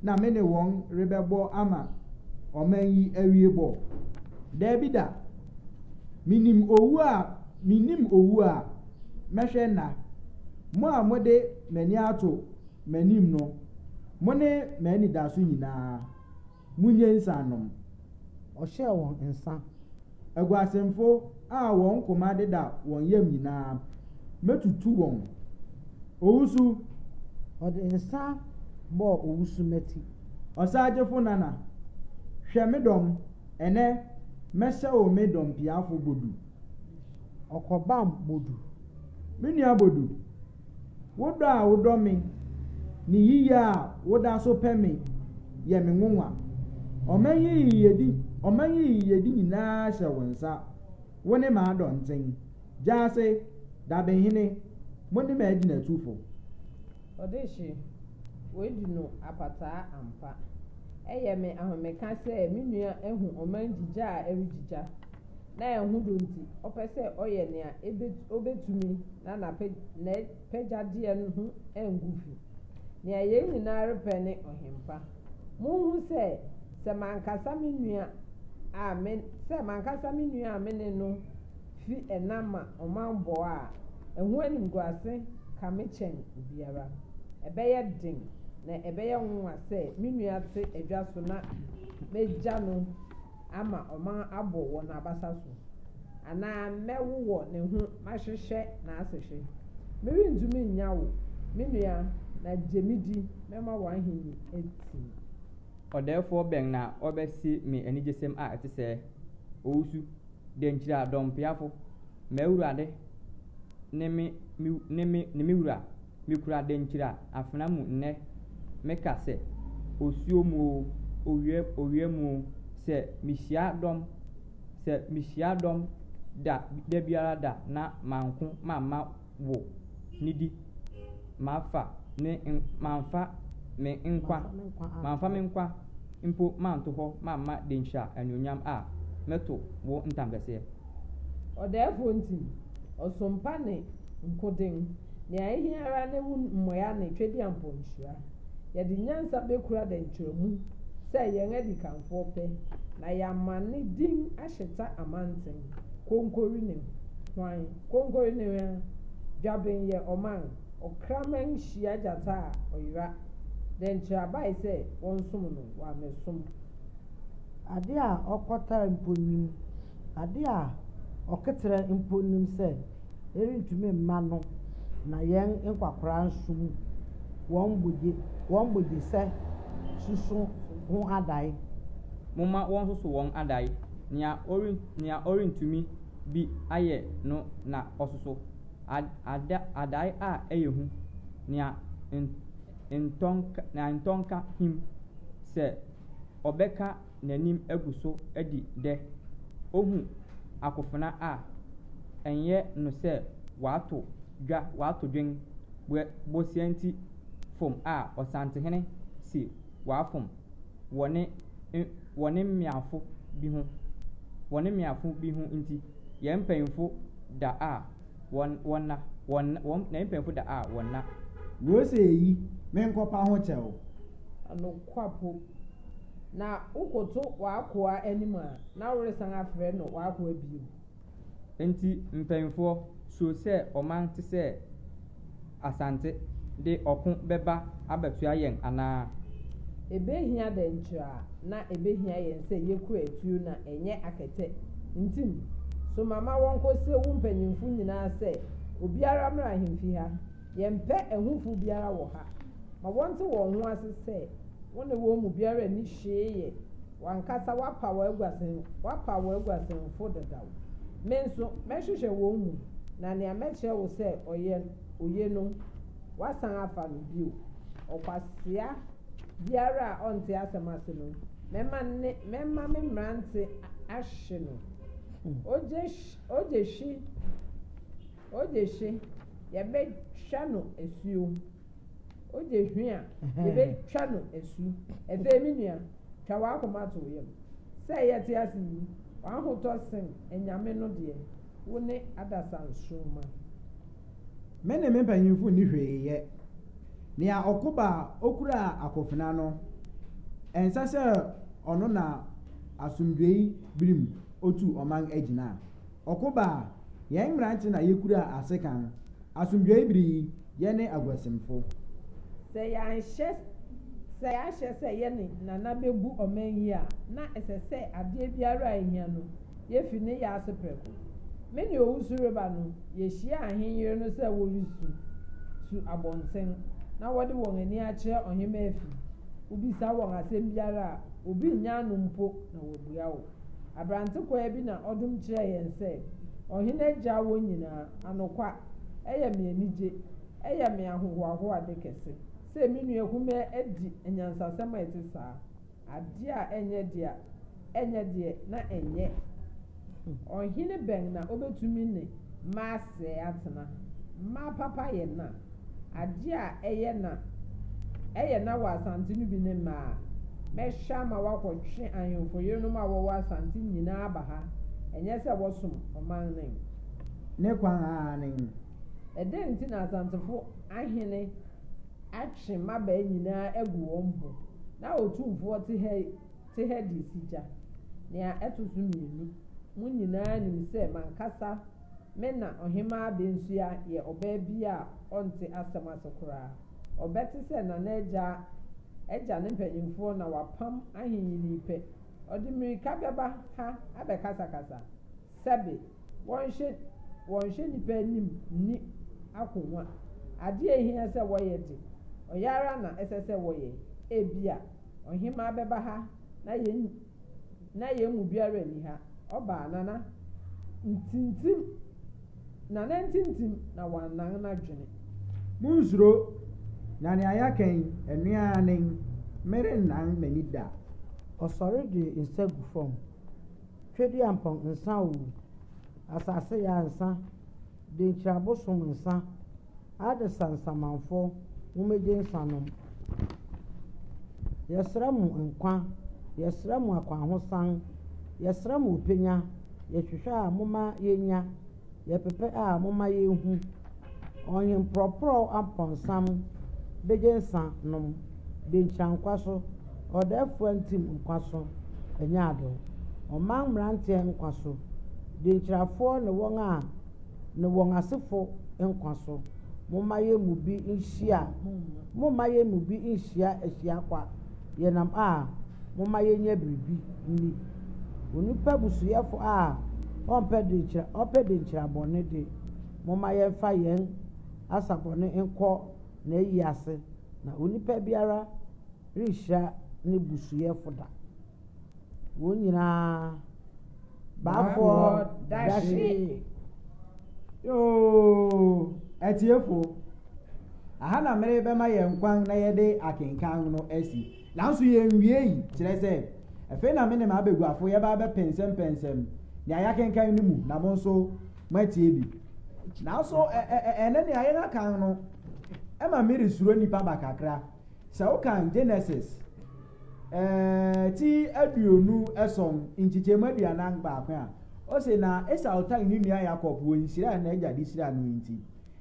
na me ne wɔn rebɛbɔ ama ɔman yi awie bɔ daabi da minim owu a mɛhwɛ nna mo a mode m'ani ato m'anim no mo ne m'anidaso nyinaa munye nsa nom ɔhyɛɛ wɔn nsa aguasemfo a wɔn koma deda wɔn yam nyinaa mɛtutu wɔn owusu ɔde nsa bɔɔ owusu mati ɔsaagyefo nana hwɛ me dɔm ɛnɛ mɛhyɛ wo me dɔmpiafo bodu ɔkɔbam bodu me nua bodu wodɔ a wodɔ me ne yiye a woda so pɛ me yɛ me nwonwa ɔman yi yiyedi nyinaa hyɛ wo nsa wo ne m'adɔnten gyaase dabenhene mo ne m'agyinatufo ɔdehye wɔadi no apataa ampa ɛyɛ me ahomeka sɛ me nua ehu ɔman gyigya a ɛregyigya na ɛho do nti ɔpɛ sɛ ɔyɛ nea obetumi na n'apagyadeɛ no ho ɛngu fi nea yɛn nyinaa repɛ ne ɔhempa monhu sɛ mankasa me nua a me ne no fi ɛnam a ɔman bɔ a ɛho animguase ka me kyɛn obiara ɛbɛyɛ den na ɛbɛyɛ nwa sɛ me nua te adwa so na megya no ama ɔman abɔ wɔ n'abasa so anaa mɛwowɔ ne ho mahwehwɛ n'asehwe merentumi nnya wo me nua na gyemidi mɛma w'ahenni ati ɔdɛɛfoɔ bɛn na ɔbɛsi me anigyesɛm a ɛte sɛ owusu denkyiri a dɔmpeafo mɛwurade ne me wura mekura denkyiri a afena mu nnɛ meka sɛ osuo mu owia mu sɛ mehyia dɔm da biara da na manko mamma wo nidi mamfa me nkwa mpo manto hɔ mamma denkyiri a anuonyam a mɛto wo ntampɛseɛ ɔdɛɛfoɔ nti ɔsompa ne nkoden nea ehiara ne wo mmoa ne twɛdi ampɔnhyia yɛde nyansa bɛkura dɛnkyerɛmu sɛ yɛn adikanfoɔ pɛ na yɛama ne din ahyeta amanten konkori ne hwan dwaben yɛ ɔman ɔkraman hyia gyata a ɔyera dɛnkyerɛ abae sɛ wɔnsom no wɔamesom ade a ɔkɔtara mponim ade a ɔketere mponim sɛ ɛrentumi mma no na yɛn nkwakora nsom wɔn bogye sɛ susu ho adae. Momma wɔn soso wɔn adae, nea ɔrentumi bi ayɛ no na ɔsoso adae a ɛyɛ hu, nea ntɔnka him sɛ ɔbɛka n'anim agu so adi dɛ. Ohu akofena a ɛnyɛ no sɛ wato dwen bosianti fom a ɔsantehene si wafom wɔ ne mmeafo bi ho nti yɛn mpanyimfo da a wɔnna. Wose yi menkɔpa ho kyɛw. Anokwapo na ukoto wakoa anim a na woresan afrɛ no wakoa bio. Enti mpanyimfoɔ so sɛ ɔman te sɛ asante de ɔko bɛba abɛtoa yɛn anaa. Ebehia dankyira na ebehia yɛn sɛ yɛkura atuo na ɛnyɛ akɛtɛ. Ntim so mama wɔn kɔsɛ wo mpanyimfo nyinaa sɛ obiara mmra ahemfi ha. Yɛmpɛ ɛhufo biara wɔ ha. Ma wɔnte wɔn ho ase sɛ wɔn ne wɔn mu biara ni hwee yɛ wankasa wapa wɔ aguasenfo dadaw. Me nso mɛhwehwɛ wɔn mu na nea mɛkyerɛ wo sɛ ɔyɛ no wasan afa no bio. Ɔkwasea biara a ɔnte asɛm ase no mɛma me mmerante ahye no. Ogye hwe yɛbɛtwa no asuo. Ogye hwe a yɛbɛtwa no asu. Ɛfɛ me nua twa w'akoma to yam sɛ yɛte ase yi w'ahotɔ sen anyame no deɛ wo ne adasansoroma. Me ne me mpanyimfo ni hwee yɛ. Nea ɔkoba okura akofena no ɛnsa sɛ ɔno na asomdwei birim otu ɔman agyina. Ɔkoba yɛn mmerante na yɛkura asekan asomdwei biri yɛne aguasemfo. Sɛ yɛahyɛ sɛ yɛne nana bɛbu ɔman yi a na ɛsɛ sɛ adeɛ biara a ɛhia no yɛfi ne yɛ ase prɛko. Me ne owusu reba no yɛhyia ahenyere no sɛ wɔresu abɔnten na wɔde wɔn ani akyerɛ ɔhema afi. Wobisa wɔn asɛm biara a obi nya ano mpo na wɔbua wo. Abrante kwaa bi na ɔdom kyerɛ yɛn sɛ ɔhene agya wɔn nyinaa anokwa ɛyɛ me anigye ɛyɛ me ahohoahoade kɛse sɛ me nua kumaa adi anyansasɛm a ɛte saa adeɛ a ɛnyɛ deɛ na ɛnyɛ. Ɔhene bɛn na obetumi ne mma asɛe atena. Mma papa yɛ na adeɛ a ɛyɛ na wɔ asante no bi ne mmaa. Mɛhwɛ ama wakɔtwe ahemfo yerenom a wɔwɔ asante nyinaa aba ha. Ɛnyɛ sɛ wɔsom ɔman ne kwan a ne. Ɛdɛn nti na asantefo ahene atwe mmabaa nyinaa agu wɔn po na otumfoɔ te ha de sigya. Nea ɛto so mmienu mo nyinaa nim sɛ mankasa me na ɔhema abɛnsua yɛ ɔbaa bi a ɔnte asɛm ase koraa. Ɔbɛte sɛ nana agya ne mpanyimfoɔ na wapam ahenyini pɛ. Ɔde mmirika bɛba ha abɛkasakasa sɛbe wɔnhyɛ nipa anim nni akonnwa. Adeɛ ehia sɛ wɔyɛ de ɔyɛ ara na ɛsɛ sɛ wɔyɛ. Ebia ɔhema bɛba ha na yɛn mu biara ni ha. Ɔbaa nana ntintim na wanan n'adwene. Munsuro na nea yɛakɛn anuanen merennan m'ani da. Ɔsɔre de nsa gu fam. Twɛdi ampɔn nsa owu. Asase yɛ ansa. De nkyirabosom nsa. Ade sansamanfo womegye nsa nom. Yɛsrɛ mu nkwa. Yɛsrɛ mu akwanhosan. Yɛsrɛ mu openya. Yɛhwehwɛ a moma yɛnya. Yɛpepe a moma yɛnhu. Ɔhemporɔporɔ ampɔnsam begye nsa nom. De nkyirankwa so. Ɔdɛɛfoɔ ntim nkwa so. Ɛnyɛ ado. Ɔman mmeranteɛ nkwa so. De nkyirafoɔ ne wɔn asefo nkwa so. Momma yɛn mu bi nhyia ahyiakwa. Yɛnam a momma yɛnyɛ biribi nni. Onipa busuyɛfo a ɔmpɛ de nkyirabɔne de momma yɛmfa yɛn asabɔne nkɔ na ayi ase na onipa biara rehyia ne busuyɛfo da wɔn nyinaa baafoɔ dahye yoo etiefo aha na mmere bɛma yɛn kwan na yɛde akenkan no asi nanso yɛnwie yi kyerɛ sɛ afei na me ne m'abeguafo yɛba bɛpɛnsɛmpɛnsɛm nea yɛakenkan no mu na mo nso moatie bi nanso ɛnɛ nea yɛn akan no ɛma mmere suro nipa bakakra sɛ wokan Genesis ti aduonu ɛsɔn nkyikyɛmu aduanan baako a ɔsɛ na Esau tan ne nua Yakob wɔ nhyira na agya de hyira no nti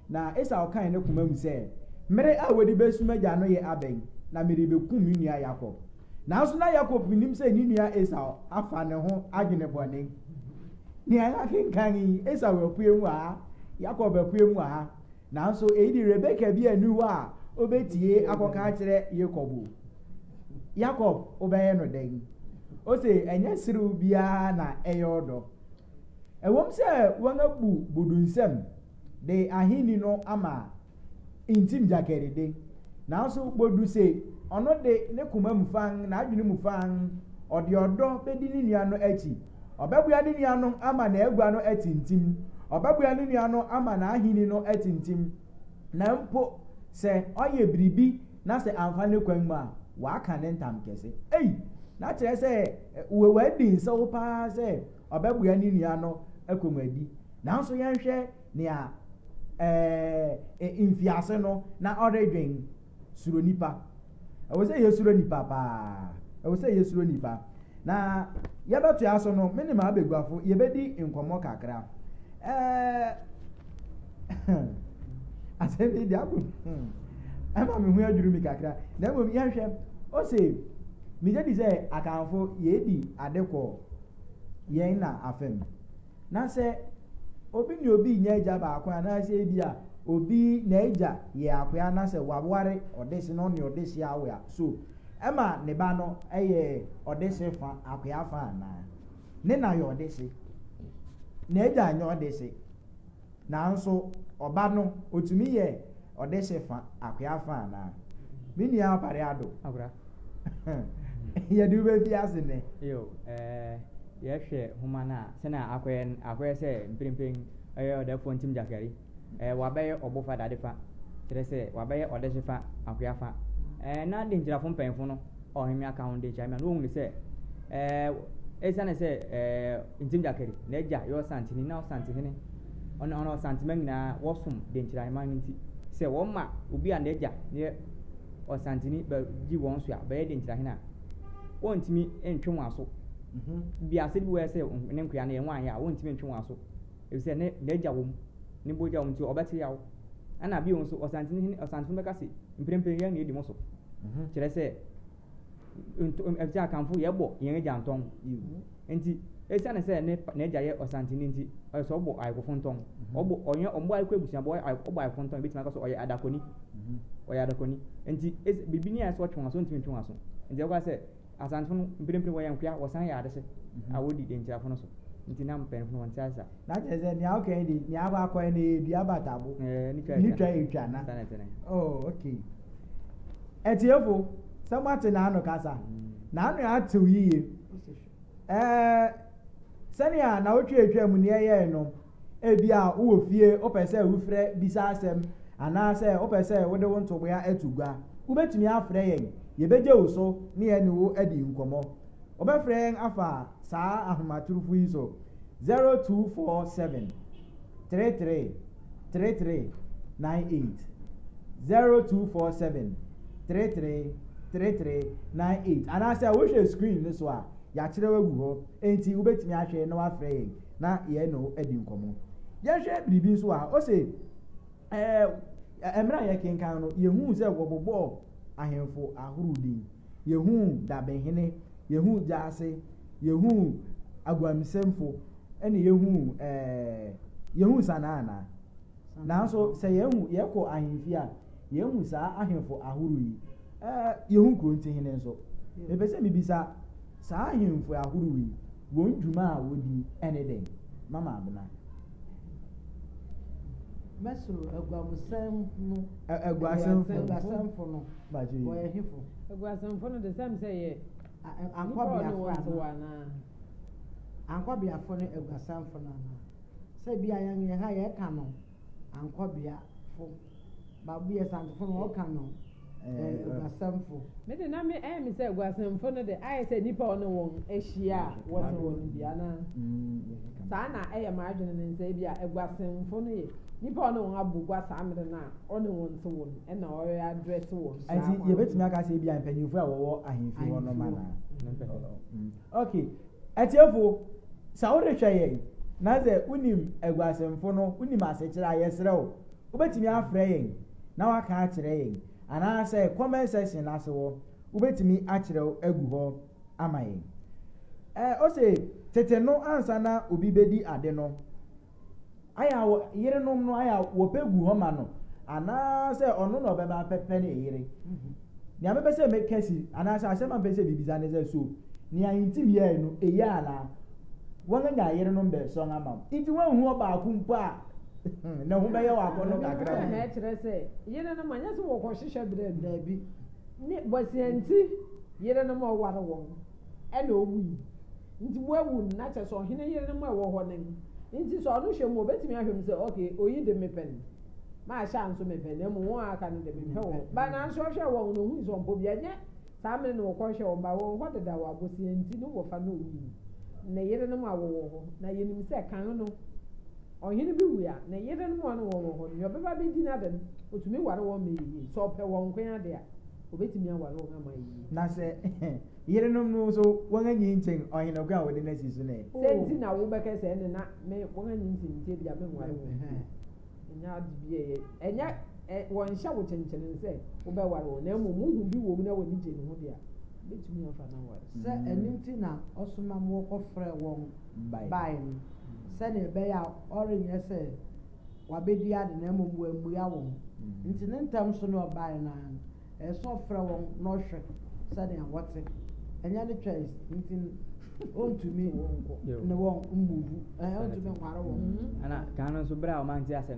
na Esau kan ne koma mu sɛ mmere a wɔde bɛsum agya no yɛ abɛn na mmere bɛkum ne nua Yakob nanso na Yakob nim sɛ ne nua Esau afa ne ho adwene bɔne nea yɛakenkan yi Esau apue mu ha Yakob apue mu ha nanso eyi di Rebeka bi anu a obɛtie akɔka akyerɛ Yakob obɛyɛ no den ɔsɛ ɛnyɛ serew biara na ɛyɛ ɔdɔ ɛwɔm sɛ wɔn abu budunsɛm de ahenni no ama ntim gyakarede nanso bodu sɛ ɔno de ne koma mu fan n'adwene mu fan ɔde ɔdɔ bɛdi ne nua no akyi ɔbɛbua ne nua no ama n'agua no atintim ɔbɛbua ne nua no ama n'ahenni no atintim na mpo sɛ ɔyɛ biribi na sɛ amfa ne kwan mu a waka ne ntam kɛse na kyerɛ sɛ wadi nsew paa sɛ ɔbɛbua ne nua no akɔmadi nanso yɛnhwɛ nea mfiase no na ɔredwen suro nipa ɛwɔ sɛ yɛsuro nipa paa ɛwɔ sɛ yɛsuro nipa na yɛbɛtoa so no me ne m'abeguafo yɛbɛdi nkɔmmɔ kakra asɛm bi de akɔ ɛma me ho adwuru mi kakra na mmom yɛhwɛ ɔsɛ megye di sɛ akamfo yɛdi ade kɔ yɛn na afam na sɛ obi ne obi nyɛ agya baako anaasɛ bi a obi na agya yɛ akoa na sɛ waware ɔdehye no ne ɔdehye awo a so ɛma ne ba no ɛyɛ ɔdehye fa akoa fa anaa ne na yɛ ɔdehye na agya nyɛ ɔdehye nanso ɔba no otumi yɛ ɔdehye fa akoa fa anaa me nua apare ado yɛde wobɛfi ase ne yɛhwɛ homa no a sɛna akɔyɛ sɛ mprempren ɛyɛ ɔdafoɔ ntim gyakari wabɛyɛ ɔbofa dade fa kyerɛ sɛ wabɛyɛ ɔdehye fa akoa fa na de nkyerafo mpanyimfo no ɔheme aka ho de nkyerɛ na wɔhu ne sɛ ɛsiane sɛ ntim gyakari n'agya yɛ ɔsantene na ɔsantene ɔno ɔsantema nyinaa wɔsom de nkyerahema no nti sɛ wɔma obi a n'agya ne ɔsantene bɛgye wɔn so a bɛyɛ de nkyerahene a wɔntumi ntwe wɔn aso biase bi wɔ sɛ ne nkoa no yɛ wɔn ayɛ a wɔntumi ntwe wɔn aso efisɛ ne n'agya wɔm ne bogya wɔm nti ɔbɛte yaw ɛna bi wɔn nso ɔsantene bɛka se mprempren yɛn na edi mo so kyerɛ sɛ ɛfisɛ akamfo yɛbɔ yɛn agya ntɔn nti esiane sɛ n'agya yɛ ɔsantene nti ɔsɛ ɔbɔ ayekofo ntɔn ɔbɔ ayekɔ ebusuabɔ ɔbɔ ayekofo ntɔn ebitumi akɔ so ɔyɛ adakoni nti biribi ni a ɛsɛ ɔtwe wɔn aso ntumi ntwe wɔn aso nti ɛkɔ sɛ asantefo no mprempren wɔyɛ nkoa wɔsan yɛ adehye a wɔdi de nkyerafo no so nti na mpanyinfo no wɔn ti asa. na kyerɛ sɛ nea ɔkɛn de nea akɔ akɔɛ no dua batabo nitwa etwa na okay etiefo sɛ mo ate n'ano kasa n'ano atew yie sɛnea na wotwe etwa mu nea ɛyɛ no ebi a wowɔ fie wopɛ sɛ wofrɛ bisa asɛm anaasɛ wopɛ sɛ wode wo ntoboa atu gua wobɛtumi afrɛ yɛn yɛbɛgye wo so ne yɛn ne wo adi nkɔmmɔ wɔbɛfrɛ yɛn afa saa ahomatorofo yi so 0247 33 33 98 0247 33 33 98 anaasɛ wohwɛ screen no so a yɛakyerɛ wagu hɔ enti wobɛtumi ahwɛ na wafrɛ yɛn na yɛn ne wo adi nkɔmmɔ yɛhwɛ biribi nso a ɔsɛ mmerɛ a yɛkenkan no yɛhuu sɛ wɔbobɔɔ ahemfo ahorow din yɛhuu dabehene yɛhuu gyaase yɛhuu aguamsɛmfo ɛne yɛhuu sanaana nanso sɛ yɛkɔ ahemfi a yɛhuu saa ahemfo ahorow yi yɛhuu kurontihene nso mepɛ sɛ mebisa saa ahemfo ahorow yi wɔn dwuma a wɔdi ɛne dɛn mama abena Mesro Aguamusem no Aguasem no but boy hifo Aguasem for the same say Ankobia for no Aguasam for na say bia yan ye ha ye ka no Ankobia for babu ye sant for no ka no Aguasam for me de na me me say Aguasem for no de I say nipa ono won ehia what won bia na saa na ma adwene ne nsa bia Aguasem for no ye nipa ono won abugwa saa me na ono won so won e na o ya address won ati ye betimi aka say bia mpanyinfo a wo ahemfi wo no mana okay atiefo sa wo rehwe yen na ze unim Aguasemfo no unim asechira ayesere wo ubetimi afre yen na waka akire yen ana say comment section na se wo ubetimi akire agu ho ama yen o say tete no ansa na obi bedi ade no aya yerenom no aya wo pegu ho ma no ana say ono no beba pepe ne yere ni amebe say make kesi ana say asema be say bibiza ne say so ni ahintim ye no eya na wanga nya yerenom be so ngama iti wan hu oba akumpo a na hu be ye wa ko no kakra na kire say yerenom anya so wo ko hihye bere da bi ni bosianti yerenom o ware won e na owu nti wawu na che so hene yerenom a wo ho nen nti so no hwe mo betimi ahwem say okay oyi de mepen ma sha nso mepen na mu won aka no de mepen wo ba na nso hwe won no hu so mpo bia nya saa me no ko hwe won ba wo ho de da wa bosianti no wo fa no owu na yerenom a wo ho na yenim say kan no ohene bi wu ya na yerenom no wo ho no beba be di na de otumi ware wo me yi so pe won kwan ade a obetimi aware wo ama yi na se yerenom no so wanga nyinchen ohene gwa wo de na sisu ne senti na wo beka se ne na me wanga nyinchen ntie bia me ware wo enya adibie enya won hya wo chenchen se wo be ware wo na mu hu bi wo mu na wo ni je ne ho dia betumi afa na ware se eninti na osuma mo ko frɛ won bai se ne be ya orenye se wabedi ade na mu ambu ya won nti ne ntam so no bai na so frɛ won no hwɛ se ne wote enya ne choice nti ontumi ne won mbubu ontumi kware won ana kan so bra o man ti ase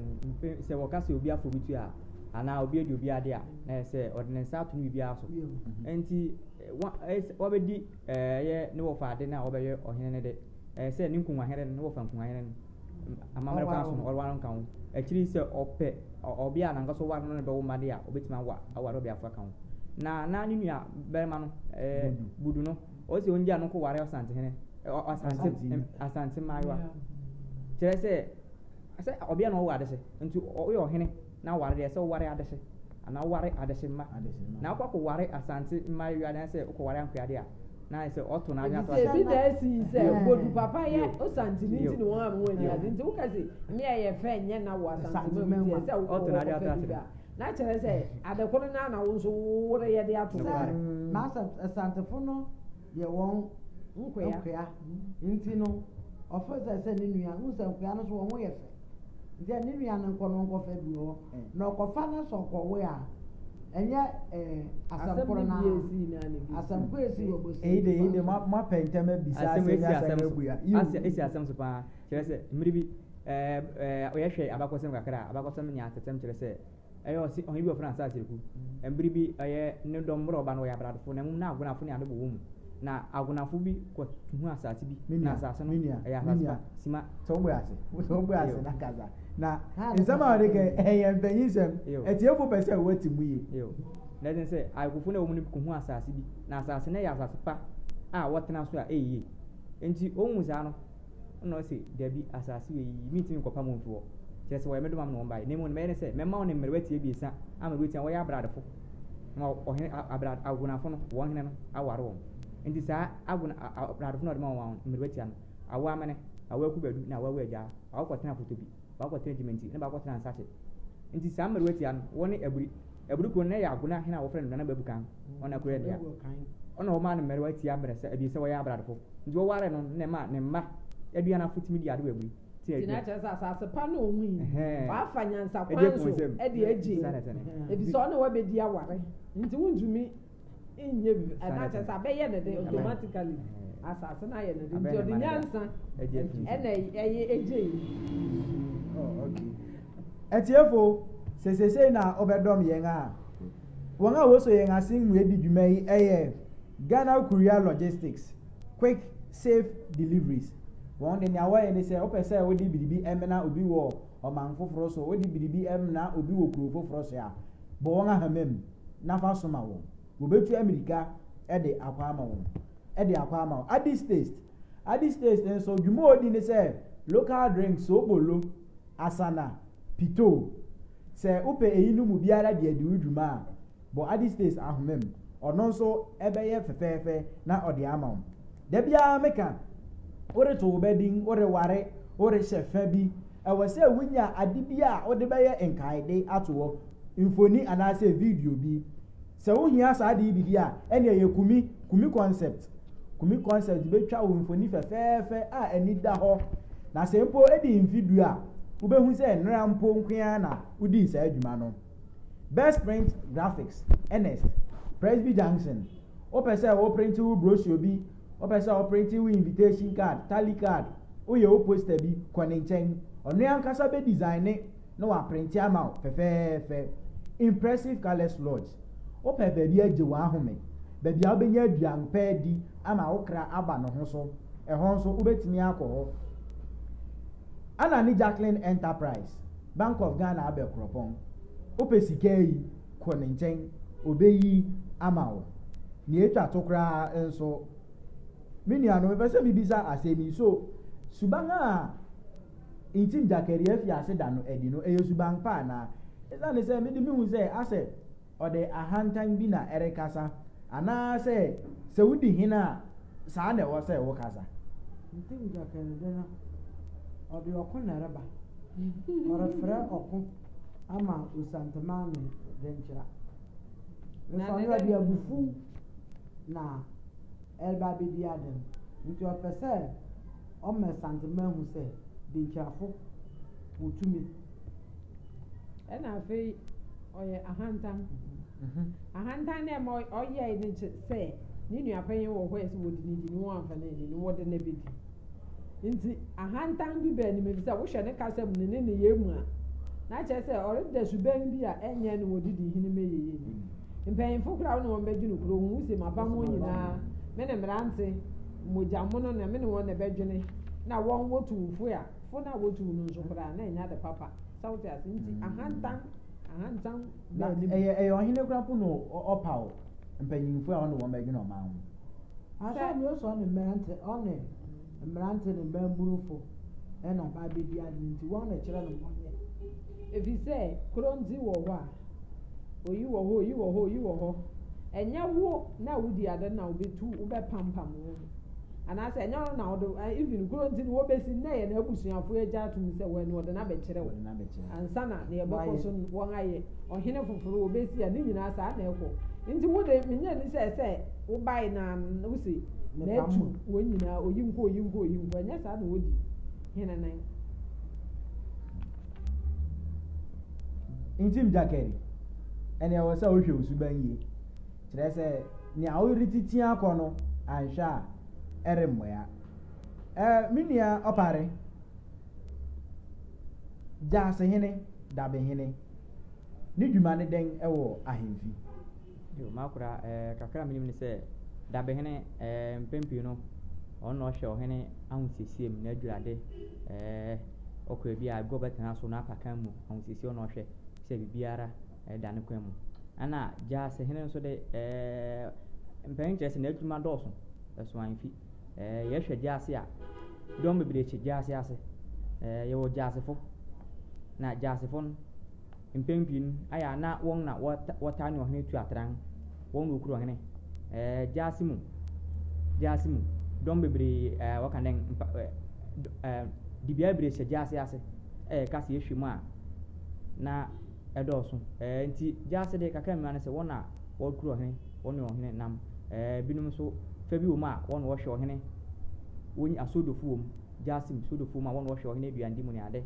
se wo ka se obi afo bitu a ana obi edi obi ade a na se ordinance ato ni bia so enti wa be di ye ne wo fa ade na wo be ye ohene ne de se ni nkunwa here ne wo fa nkunwa here amamre kwa so no wa nkan akiri se ope obi a na nka so wa no ne be wo made a obetima wa obi afo kan na ni nua be ma no budu no o se onja no ko ware osante hene asante maiwa kire se obi na wo ade se nti o yo hene na ware de se ware ade se ana ware ade se ma na akwa ko ware asante maiwa na se ko ware ankwade a na se oto na anya to se bi da si se bodu papa ye osante ni ti no wa mo ni ade nti wo ka se me ye fe nye na wo asante me se oto na anya to na kire se ade ko na wo nso wore ye de ato ma asante fo no ye won nkoya nti no ofo se ni nua nsa nkoya no so won ye fe nti ni nua no nko fa bi ho na okofa na so ko we a enye asamporo na asampo esi obosi ede ma pentema bisa asamu ya esi asam so pa kire se mribi o ye hwe abakosem kakra abakosem nya tetem kire se eyo si ohi bi ofra asase ku mribi aye ne dom roba no ya bradfo na mu na agonafo ne ade bo wo na agonafo bi ko hu asase bi na asase no ya asase sima so gbe ase na kaza na nsama de ke eyen benyisem etiefo pese watimu yi yo na den se agofo na wo mu ne ko hu asase bi na asase na ya asase pa a wotena so a eyi enti ohun za no no se dabi asase we yi meeting ko pa mo nfuo kese wo emedom am no mbai ne mo ne me se mema wo ne mmerwati ebiesa ama wetia wo ya abradefo na ohen abrad agonafo no wo hene no aware wo enti saa abradefo no de ma wo mmerwati an awo amene awo akubadu na awo agya awo kotena foto bi awo kotena jimenti ne ba kotena ansate enti saa mmerwati an wo ne aburi ko ne ya agona hene awo frɛ no na babukan ona kure dia ona wo ma ne mmerwati abrese ebiesa wo ya abradefo nti wo ware no ne ma ne mma aduana fotimi di ade waburi tina cha asase pa no hu wa afanyansa kwanso e de agi ebi so na wa be di aware nti wundumi inye bi ana cha sa be ye ne de automatically asase na ye ne de nti odi nyansa e na eye agi oh okay etiefo sesese na obedom yen a won a wo so yen asin mu edi dwuma yi eye Ghana Courier Logistics quick safe deliveries won de nya waye ni se opese wo di biribi emena obi wo oman foforo so wo di biribi emena obi wo kuro foforo so ya bo won ahamem na fa so ma wo wo betu America de akwa ama wo Adi State nso dwuma odi ni se local drinks obolo asana pito se upe eyinu mu biara de adi udwuma bo Adi State ahomem ono nso ebeye fefefe na odi ama wo da bia meka ore to wedding ore ware ore shefa bi ewe se wunya adi bia ode beye enkaide atowo infoni anase video bi se wuhia sa adi bi dia ene ye kumi concept betwa wo infoni fefefe a eni da ho na se mpo edi video a ubehu se nra mpo nkwa na udi sa adwuma no best print graphics ns Presby Junction opese wo print wo brochure bi opese wo print wo invitation card tally card wo ye wo poster bi kone nchen onu ankasa be design no wa print ama fefefe impressive colors lodge opepe bi aje wa ahome baby a obenya aduan pa di ama wokra aba no ho so ehon so ubetimi akọ ana ni Jacqueline Enterprise Bank of Ghana abekropon opesika yi kone nchen obeyi ama wo ni etwa tokra enso minia no pese bibisa asemi so subanga intim jakeri afiase da no edi no eyo subang pa na esa ne se me di mi hu se ase ode ahantan bi na erekasa ana se wudi hina saa na wo se wo kasa intim jakeri de na ode okun na reba ora fra okun ama usantamani denchira na ne dia bufu na elba bi dia dem nti opese o me santiment hu se denchafo wotumi ena fe oye ahantan na mo oye ni se ni nua panyin wo ho ese wodi ni no anfa na ni wodi na bedi nti ahantan bi ba ni me bisa wo hwe ne kasa mu ne yemu a na che se ore da suban bi a enye no wodi di hini me yeye mpanyinfo kura wo no won bedu no kuro hu se maba mo nyina me ne mrante moja mo no na me ne won na bedwene na won wotu fu ya fu na wotu no nso kura na enya de papa sauti asinti ahantan na ohine kura pu no opaw mpanyinfo a won won bedwene o ma hu asa mi o so ne mrante ne mbamburufo ena ba bedi adi nti won na kire no wonye efi se kuro nti wo ho a oyi wo ho enya wo na wudi ade na obetu ube pampam wo ana se enya no na odo even kuro nti wo besi na ye na abusuafo eja atum se wo ne odo na be kire wo ansa na ye beko so won aye ohene foforo wo besi a ni nyina sa na ekwo nti wo de menye ni se wo bai na wusi na etu wo nyina oyi nko enya sa na wodi hena nan intim jakeri ene wo sa ohwe usuban yi kire se ni awrititi akono ansha eremmoya minia opare jase hene dabe hene ni dwuma ne den ewo ahemfi yo makura kakra minim ni se dabe hene mpempi no ono hwe ohene ahusesiem na adwurade okwe bia go betena so na apaka mu ahusesi ono hwe se bibiara da ne kwa mu ana jase hene so de mpen chese na adwuma dɔɔso eso anfi ye hwe jase a dom bebere chi jase ase ye wo jase fo na jase fo mpempin aya na won na wata ne ohene tu atran won wo kuro hene jase mu dom bebere wakanen dibia bebere chi jase ase kasi ehwe mu a na edoso nti jase de kakra mi anase wona wo kuro hene won ne ohene nam binum so fa bi wo ma won wo hwe ohene woni asodofu wo jasim sodofu ma won wo hwe ohene duandi mu ne ade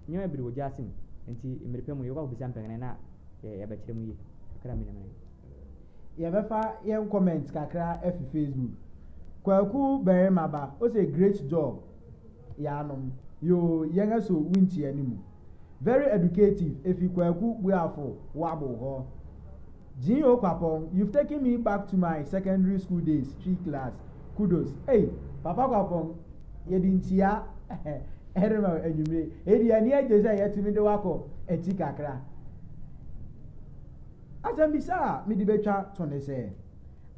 nyama biri wo jasim nti emirpe mu yo ba obisa mpene na ya ba kire mu yi kakra mi na me ya be fa ye comment kakra efi Facebook kwaku bere maba o say great job ya nom yo yenga so winchi animu very educative efi kwaku buafo wabo ho Gio Kwapong, you've taken me back to my secondary school days, 3 class. Kudos. Hey, Papa Kwapong, yedintia erema enyume. Edi ani eje say yetimi de wako eti kakra. Asem bisa mi di betwa to ne say.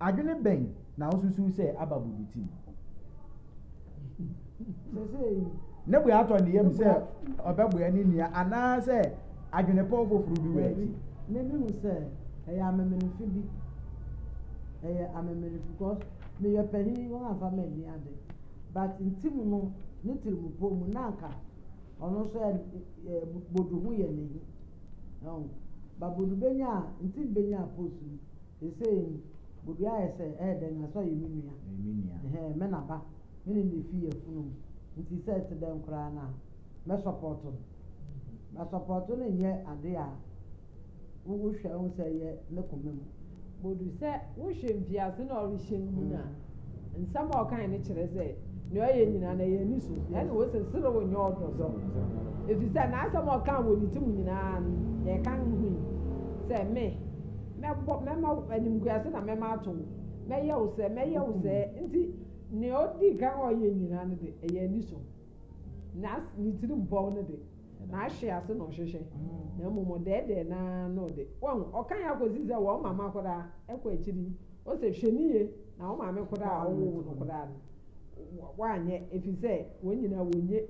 Adwene ben na osusu say ababu tim. Say Ne bu ato ne yam say obebu ani nia ana say adwene po fofuru bi we. Me hu say ɛyɛ amemenifi bi ɛyɛ amemenifi because meyɛ panyin wɔn afa ma ani ade but ntim no ne tirimpo mu nanka ɔno nso yɛ bodu ho yɛ n'eyi babodu benya a ntim benya a post mu esei bodu ayɛ sɛ ɛyɛ dɛ nga so yɛ mi nua mɛ naba mɛ ne ne fi yɛ funu nti sɛ ɛte dɛm koraa na mɛ support no nyɛ ade a wohwɛ ho sɛ yɛ ne kɔmɛ mu bodu sɛ wohwɛ mfiase na ɔrehyɛ mu na nsɛm a ɔkan ne kyerɛ sɛ nea ɔyɛ nyinaa na yɛ ni so ɛna wɔsɛ sere wɔ nyɛ ɔdɔ so ɛfiri sɛ n'asɛm a ɔkan wɔ ne ti mu nyinaa no yɛka ho yi sɛ mɛma animguase na mɛma ato wo mɛyɛ wo sɛ nti nea ɔdi kan a ɔyɛ nyinaa no de ɛyɛ ani so na ne tiri mpɔw no de na ahwe ase na ɔhwehwɛ na mmom dɛɛdɛɛ naa na ɔde wɔn ɔkan yɛ akɔsi sɛ wɔn mama koraa ɛkɔ akyiri ɔsɛ hwɛ nie na wɔn maame koraa a ɔwɔ no koraa no wɔanyɛ efiri sɛ wɔn nyinaa wɔnye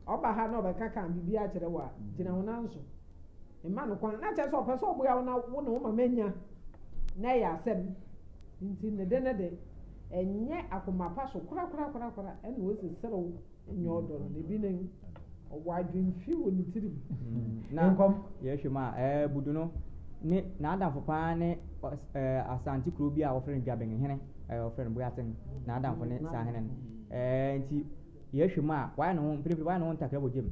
ɔba ha na ɔbɛka kan bibi akyerɛ wɔ a gyina wɔn nan so mma no kwan na kyerɛ sɛ ɔpɛ sɛ ɔboa wɔn na wɔn mama nya na ɛyɛ asɛm nti ne de ɛnyɛ akoma pa so korakora ɛna wɔsi serew nyɛ ɔdɔ no na ebi ne ɔwɔ adwemfi wɔ ne tirim na nkɔm yɛhwɛ mu a budu no ne n'adamfo paa ne asante kuro bi a wɔfrɛ no dwabɛnhene wɔfrɛ no boaten n'adamfo ne saa hene no nti yɛhwɛ mu a wayɛ ne ho mprɛmprɛ wayɛ ne ho ntakra bɔ gyem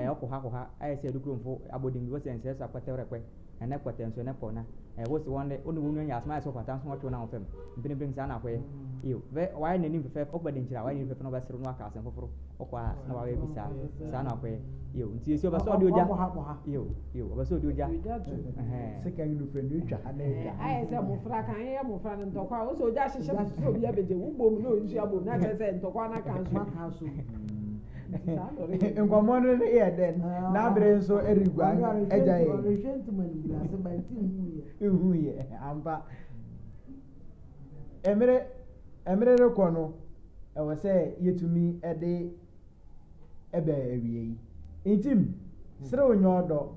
ɔkɔ ha ayɛ sɛ adukuromfo abɔdim bi wɔsɛ nsɛ so akɔtɛwrɛkpɛ ɛnɛ kɔtɛ nso ɛnɛ pɔ na wɔsi wɔn de wɔn wɔn nyɛ asoma ayɛ sɛ ɔkwata nso wɔtwe na wɔn fam mprɛmprɛ saa na akɔyɛ iyo wayɛ n'anim fɛfɛ ɔkɔ de nkyira wayɛ n'anim fɛfɛ na ɔbɛsere no aka asɛm foforɔ ɔkɔ a na wayɛ bi saa na akɔyɛ iyo nti esi ɔbɛsɛ ɔde ogya iyo ɔbɛsɛ ɔde ogya sika yi nufe ni otwa ha na etwa ayɛ sɛ mofra kan yɛ mofra no ntɔkwa a wosɛ ogya hyehyɛ mo sɛ obi abɛgye wo bom na onsu abom na kyerɛ sɛ ntɔkwa no aka so nkɔmɔ no yɛ dɛn n'abere nso erigua ɛgya yɛ ihu yɛ ampa emere rekɔ no ɛwɔ sɛ yɛtumi ɛde ɛbɛ awie yi ntim serew nyɛ ɔdɔ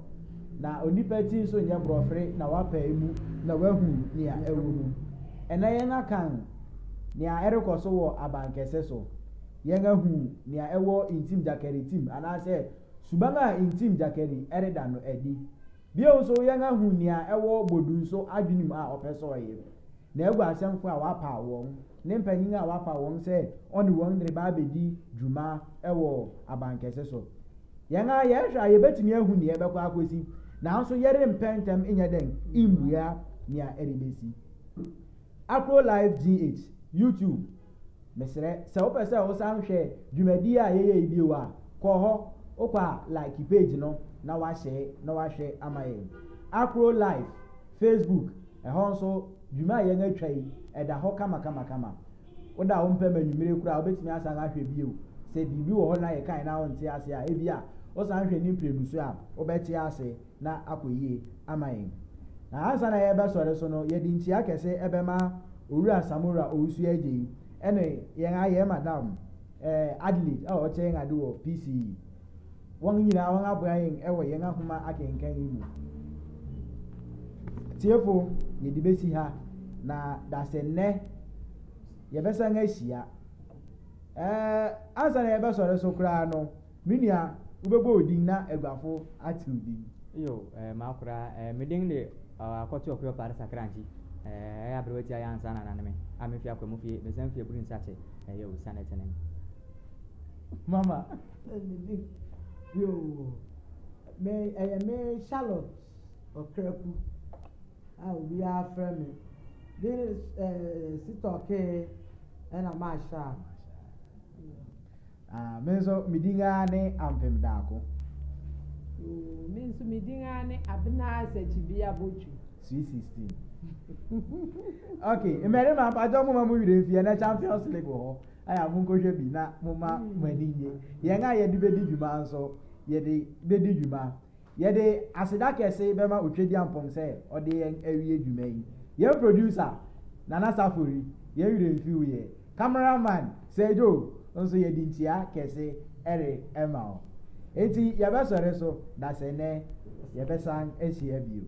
na onipa ti nso nyɛ borɔfere na wapa emu na wahu nea ɛwɔ mu ɛna yɛn akan nea ɛrekɔ so wɔ abankɛse so yɛn ahu nea ɛwɔ ntim jakɛri tim anaasɛ suban a ntim jakɛri ɛreda no ɛdi bio nso yɛn ahu nea ɛwɔ bodu nso adwenem a ɔpɛ sɛ ɔyɛ na egu asɛmfo a wapa wɔn ne mpanyin a wapa wɔn sɛ ɔne wɔn de ba abɛdi dwuma ɛwɔ abankɛse so yɛn a yɛhwɛ a yɛbɛtumi ahu nea ɛbɛkɔ akɔsi nanso yɛre mpɛntɛm nyɛ dɛn mbua nea ɛrebɛsi Akro live gh YouTube mesrɛ sɛ wopɛ sɛ wosan hwɛ dwumadi a yɛyɛ bio a kɔ hɔ wokɔ a like page no na wahwɛ ama yɛn Akro live Facebook ɛhɔ nso dwuma a yɛn atwa yi ɛda hɔ kama woda wo mpɛ manwumire kora wobɛtumi asan ahwɛ bio sɛ biribi wɔ hɔ na yɛkae na wonte ase a ebi a wosan hwɛ ne mprenu so a wobɛte ase na akɔ yie ama yɛn na ansa na yɛbɛsɔre so no yɛde nkyia kɛse ɛbɛma owura samora owusu agye yi ɛne yɛn ayɛ madam Adelaide a ɔkyɛ yɛn ade wɔ PCE wɔn nyinaa wɔn aboa yɛn ɛwɔ yɛn ahoma akenkan yi mu tiefo yɛde bɛsi ha na dasɛ nnɛ yɛbɛsan ahyia ansa na yɛbɛsɔre so koraa no menua wobɛbɔ odin na aguafo ate odin iyo maakora medin de akɔto ɔkɔyɔ pare sakranti ɛyɛ abere wati ayɛ ansa na naneme amefi akɔ mu fie mesan fie buru nsakyɛ ɛyɛ osa na ɛtene mama me Charlotte ɔkraku a obi afrɛ me de sitɔke ɛna mahyɛ me nso medin a ne ampem daako me nso me din ane abena asachibi abochu sweet 16 okay mmarima mpacho mo ma mo wire mfie na Champions League ho aya mo nkohwe bi na mo ma mo aninye yen a ye de bedi dwuma nso ye de bedi dwuma ye de aseda kese be ma otwedi ampom se ode yen awie dwuma yi ye producer Nana Safori ye wire mfie ye cameraman Sejo nso ye di ntia kese ere ema o enti ye be sore so da se ne ye be san ehia bio